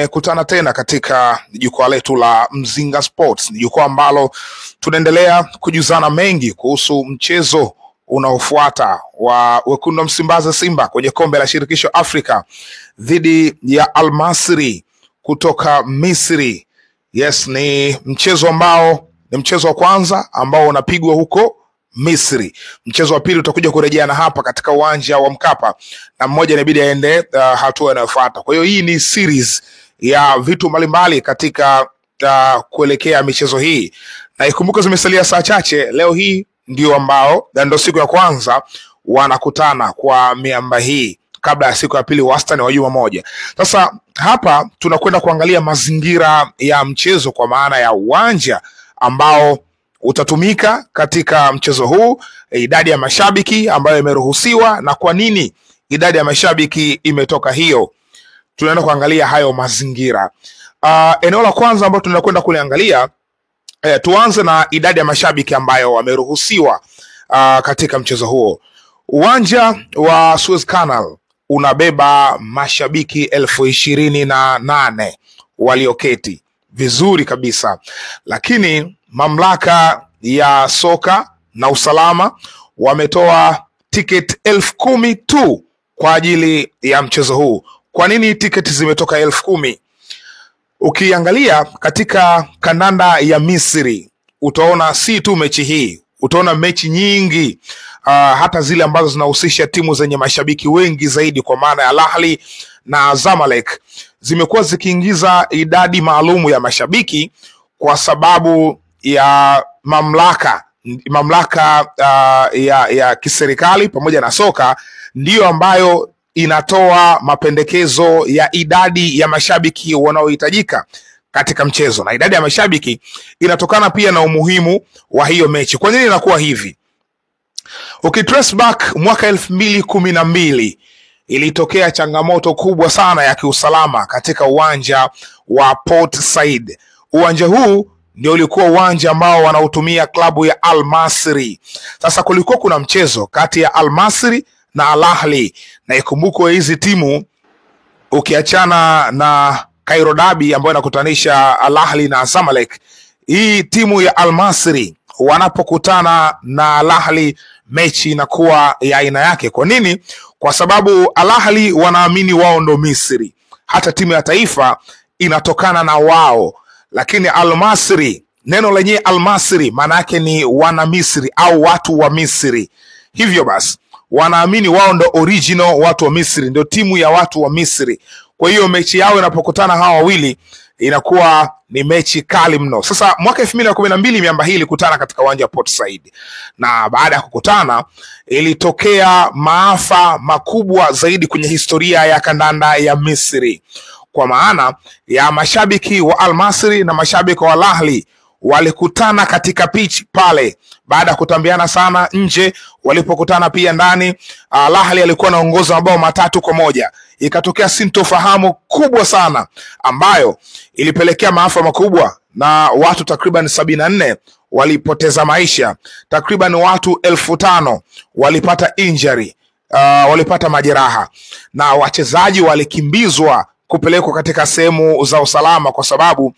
Kutana tena katika jukwaa letu la Mzinga Sports. Ni jukwaa ambalo tunaendelea kujuzana mengi kuhusu mchezo unaofuata wa wekundu wa Msimbazi Simba kwenye kombe la shirikisho Afrika dhidi ya Al Masry kutoka Misri. Yes, ni mchezo ambao ni mchezo wa kwanza ambao unapigwa huko Misri. Mchezo wa pili utakuja kurejeana hapa katika uwanja wa Mkapa, na mmoja inabidi aende hatua inayofuata. Kwa hiyo hii ni series ya vitu mbalimbali katika kuelekea michezo hii, na ikumbuke zimesalia saa chache. Leo hii ndio siku ya kwanza wanakutana kwa miamba hii kabla ya siku ya pili wastani wa juma moja. Sasa hapa tunakwenda kuangalia mazingira ya mchezo, kwa maana ya uwanja ambao utatumika katika mchezo huu, idadi ya mashabiki ambayo imeruhusiwa na kwa nini idadi ya mashabiki imetoka hiyo. Tunaenda kuangalia hayo mazingira. Eneo la kwanza ambalo tunakwenda kuliangalia, tuanze na idadi ya mashabiki ambayo wameruhusiwa katika mchezo huo. Uwanja wa Suez Canal unabeba mashabiki 28,000 walioketi vizuri kabisa, lakini mamlaka ya soka na usalama wametoa tiketi 10,000 tu kwa ajili ya mchezo huu. Kwa nini tiketi zimetoka 10,000? Ukiangalia katika kandanda ya Misri, utaona si tu mechi hii, utaona mechi nyingi hata zile ambazo zinahusisha timu zenye mashabiki wengi zaidi, kwa maana ya Al Ahly na Zamalek, zimekuwa zikiingiza idadi maalumu ya mashabiki kwa sababu ya mamlaka ya kiserikali pamoja na soka ndiyo ambayo inatoa mapendekezo ya idadi ya mashabiki wanaohitajika katika mchezo, na idadi ya mashabiki inatokana pia na umuhimu wa hiyo mechi. Kwa nini inakuwa hivi? Ukitrace back mwaka 2012 ilitokea changamoto kubwa sana ya kiusalama katika uwanja wa Port Said. Uwanja huu ndio ulikuwa uwanja ambao wanautumia klabu ya Al Masry. Sasa kulikuwa kuna mchezo kati ya Al Masry na Al Ahly, na ikumbukwe hizi timu, ukiachana na Cairo Derby ambayo inakutanisha Al Ahly na Zamalek, hii timu ya Al Masry wanapokutana na Al Ahly mechi inakuwa ya aina yake. Kwa nini? Kwa sababu Al Ahly wanaamini wao ndo Misri, hata timu ya taifa inatokana na wao, lakini Al Masry, neno lenye Al Masry maana yake ni wana Misri au watu wa Misri. Hivyo basi wanaamini wao ndo original watu wa Misri, ndio timu ya watu wa Misri. Kwa hiyo mechi yao inapokutana hawa wawili inakuwa ni mechi kali mno. Sasa mwaka 2012 miamba hii ilikutana katika uwanja wa Port Said, na baada ya kukutana ilitokea maafa makubwa zaidi kwenye historia ya kandanda ya Misri, kwa maana ya mashabiki wa Al Masry na mashabiki wa Al Ahly walikutana katika pitch pale. Baada ya kutambiana sana nje, walipokutana pia ndani, Al Ahly alikuwa anaongoza mabao 3-1. Ikatokea sintofahamu kubwa sana ambayo ilipelekea maafa makubwa, na watu takriban 74 walipoteza maisha, takriban watu 5,000 walipata injury, walipata majeraha, na wachezaji walikimbizwa kupelekwa katika sehemu za usalama kwa sababu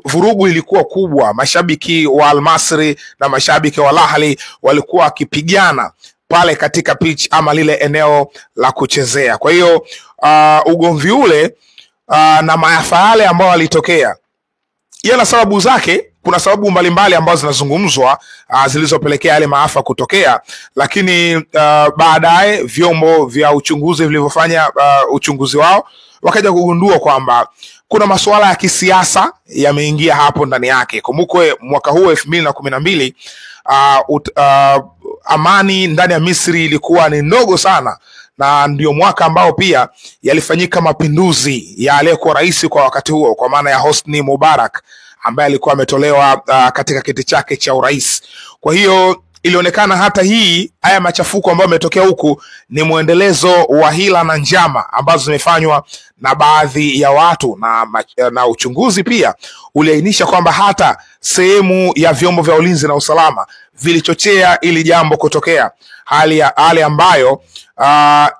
vurugu ilikuwa kubwa. Mashabiki wa Al Masry na mashabiki wa Al Ahly walikuwa wakipigana pale katika pitch ama lile eneo la kuchezea. Kwa hiyo ugomvi ule na maafa yale ambayo yalitokea yana sababu zake. Kuna sababu mbalimbali ambazo zinazungumzwa zilizopelekea yale maafa kutokea, lakini baadaye vyombo vya uchunguzi vilivyofanya uchunguzi wao wakaja kugundua kwamba kuna masuala ya kisiasa yameingia hapo ndani yake. Kumbukwe mwaka huu 2012 amani ndani ya Misri ilikuwa ni ndogo sana, na ndio mwaka ambao pia yalifanyika mapinduzi ya aliyekuwa rais kwa wakati huo, kwa maana ya Hosni Mubarak, ambaye alikuwa ametolewa katika kiti chake cha urais. Kwa hiyo ilionekana hata haya machafuko ambayo yametokea huku ni muendelezo wa hila na njama ambazo zimefanywa na baadhi ya watu, na uchunguzi pia uliainisha kwamba hata sehemu ya vyombo vya ulinzi na usalama vilichochea ili jambo kutokea, hali ambayo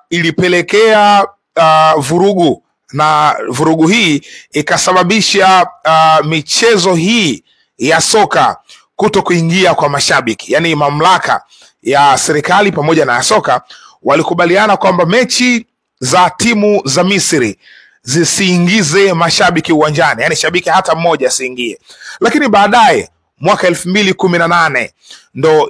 ilipelekea vurugu na vurugu hii ikasababisha michezo hii ya soka kuto kuingia kwa mashabiki. Yani mamlaka ya serikali pamoja na ya soka walikubaliana kwamba mechi za timu za Misri zisiingize mashabiki uwanjani, yani shabiki hata mmoja asiingie. Lakini baadaye mwaka 2018 ndo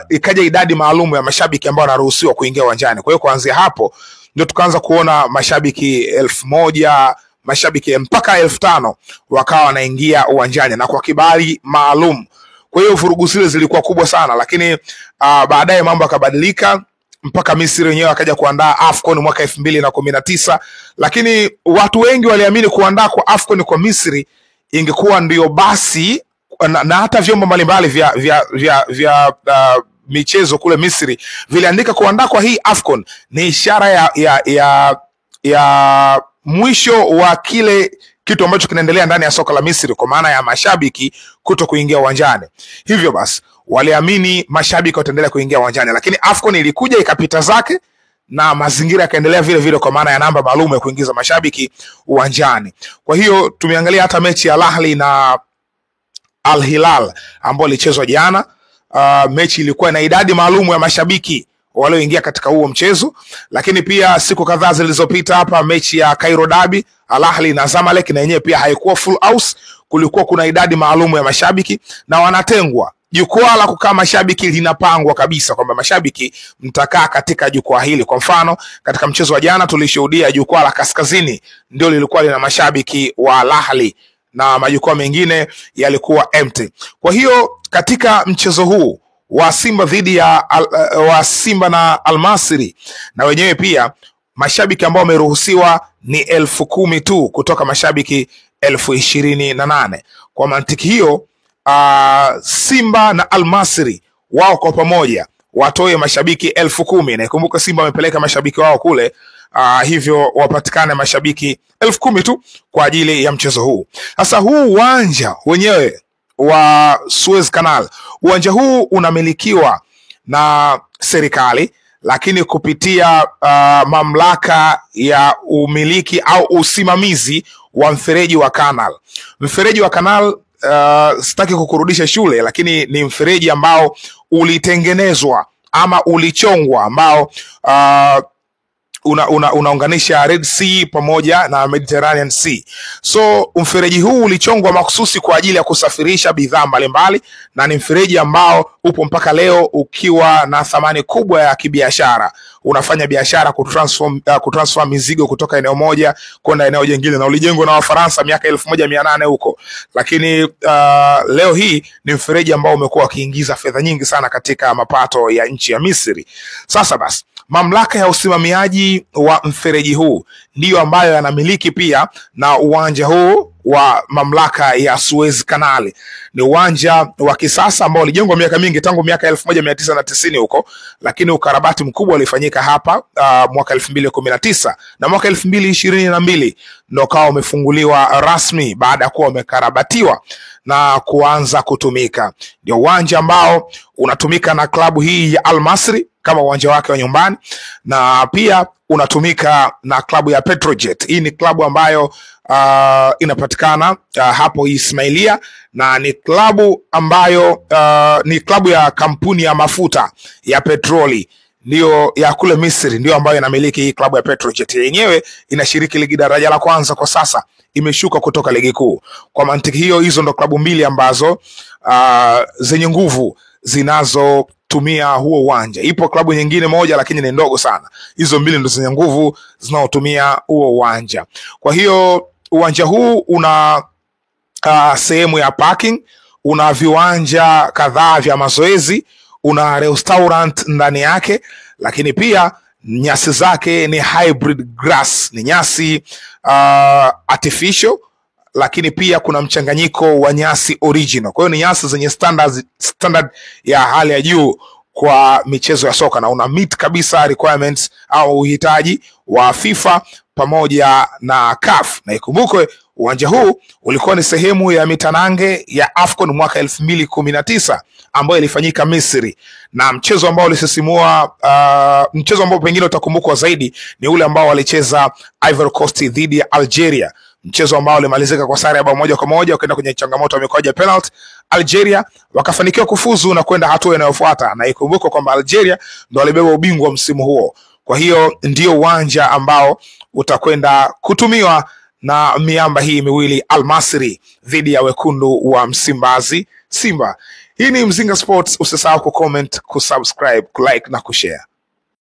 ikaja idadi maalum ya mashabiki ambao wanaruhusiwa kuingia uwanjani. Kwa hiyo kuanzia hapo ndio tukaanza kuona mashabiki 1000, mashabiki mpaka 5000 wakawa wanaingia uwanjani na kwa kibali maalum. Kwa hiyo vurugu zile zilikuwa kubwa sana, lakini baadaye mambo yakabadilika mpaka Misri wenyewe akaja kuandaa AFCON mwaka 2019. Lakini watu wengi waliamini kuandaa kwa AFCON kwa Misri ingekuwa ndio basi, na hata vyombo mbalimbali vya michezo kule Misri viliandika kuandaa kwa hii AFCON ni ishara ya mwisho wa kile kitu ambacho kinaendelea ndani ya soka la Misri, kwa maana ya mashabiki kuto kuingia uwanjani. Hivyo basi waliamini mashabiki wataendelea kuingia uwanjani, lakini AFCON ilikuja ikapita zake na mazingira yakaendelea vile vile, kwa maana ya namba maalum ya kuingiza mashabiki uwanjani. Kwa hiyo tumeangalia hata mechi ya Al Ahly na Al Hilal ambayo ilichezwa jana. Mechi ilikuwa na idadi maalum ya mashabiki walioingia katika huo mchezo. Lakini pia siku kadhaa zilizopita hapa mechi ya Cairo Derby Al Ahly na Zamalek, na yenyewe pia haikuwa full house, kulikuwa kuna idadi maalum ya mashabiki na wanatengwa. Jukwaa la kukaa mashabiki linapangwa kabisa kwamba mashabiki mtakaa katika jukwaa hili. Kwa mfano katika mchezo wa jana tulishuhudia jukwaa la kaskazini ndio lilikuwa lina mashabiki wa Al Ahly na majukwaa mengine yalikuwa empty. Kwa hiyo katika mchezo huu wa Simba dhidi ya wa Simba na Al Masry, na wenyewe pia mashabiki ambao wameruhusiwa ni 10,000 tu kutoka mashabiki 28,000. Kwa mantiki hiyo Simba na Al Masry wao kwa pamoja watoe mashabiki 10,000, na ikumbuka Simba wamepeleka mashabiki wao kule, hivyo wapatikane mashabiki 10,000 tu kwa ajili ya mchezo huu. Sasa huu uwanja wenyewe wa Suez Canal, uwanja huu unamilikiwa na serikali, lakini kupitia mamlaka ya umiliki au usimamizi wa mfereji wa Canal. Mfereji wa Canal sitaki kukurudisha shule, lakini ni mfereji ambao ulitengenezwa ama ulichongwa ambao unaunganisha Red Sea pamoja na Mediterranean Sea. So mfereji huu ulichongwa makususi kwa ajili ya kusafirisha bidhaa mbalimbali, na ni mfereji ambao upo mpaka leo ukiwa na thamani kubwa ya kibiashara. Unafanya biashara kutransfer mizigo kutoka eneo moja kwenda eneo jingine, na ulijengwa na Wafaransa miaka 1800 huko. Lakini leo hii ni mfereji ambao umekuwa ukiingiza fedha nyingi sana katika mapato ya nchi ya Misri. Sasa basi mamlaka ya usimamiaji wa mfereji huu ndiyo ambayo yanamiliki pia na uwanja huu wa mamlaka ya Suez Canal. Ni uwanja wa kisasa ambao ulijengwa miaka mingi, tangu miaka 1990 huko, lakini ukarabati mkubwa ulifanyika hapa mwaka 2019, na mwaka 2022 ndio kawa umefunguliwa rasmi baada ya kuwa umekarabatiwa na kuanza kutumika. Ndio uwanja ambao unatumika na klabu hii ya Al Masry kama uwanja wake wa nyumbani, na pia unatumika na klabu ya Petrojet. Hii ni klabu ambayo inapatikana hapo Ismailia, na ni klabu ambayo ni klabu ya kampuni ya mafuta ya petroli ndio ya kule Misri, ndio ambayo inamiliki hii klabu ya Petrojet. Yenyewe inashiriki ligi daraja la kwanza kwa sasa, imeshuka kutoka ligi kuu. Kwa mantiki hiyo, hizo ndo klabu mbili ambazo zenye nguvu zinazotumia huo uwanja. Ipo klabu nyingine moja lakini ni ndogo sana. Hizo mbili ndo zenye nguvu zinaotumia huo uwanja. Kwa hiyo uwanja huu una sehemu ya parking, una viwanja kadhaa vya mazoezi, una restaurant ndani yake, lakini pia nyasi zake ni hybrid grass, ni nyasi artificial, lakini pia kuna mchanganyiko wa nyasi original. Kwa hiyo ni nyasi zenye standard ya hali ya juu kwa michezo ya soka, na una meet kabisa requirements au uhitaji wa FIFA pamoja na CAF. Na ikumbukwe Uwanja huu ulikuwa ni sehemu ya mitanange ya AFCON mwaka 2019 ambayo ilifanyika Misri, na mchezo ambao ulisisimua, mchezo ambao pengine utakumbukwa zaidi ni ule ambao walicheza Ivory Coast dhidi ya Algeria, mchezo ambao ulimalizika kwa sare ya bao 1-1 ukaenda kwenye changamoto ya mikwaju ya penalty. Algeria wakafanikiwa kufuzu na kwenda hatua inayofuata, na ikumbukwe kwamba Algeria ndio walibeba ubingwa wa msimu huo. Kwa hiyo ndio uwanja ambao utakwenda kutumiwa na miamba hii miwili, Al Masry dhidi ya wekundu wa Msimbazi Simba. Hii ni Mzinga Sports, usisahau kucomment, kusubscribe, kulike na kushare.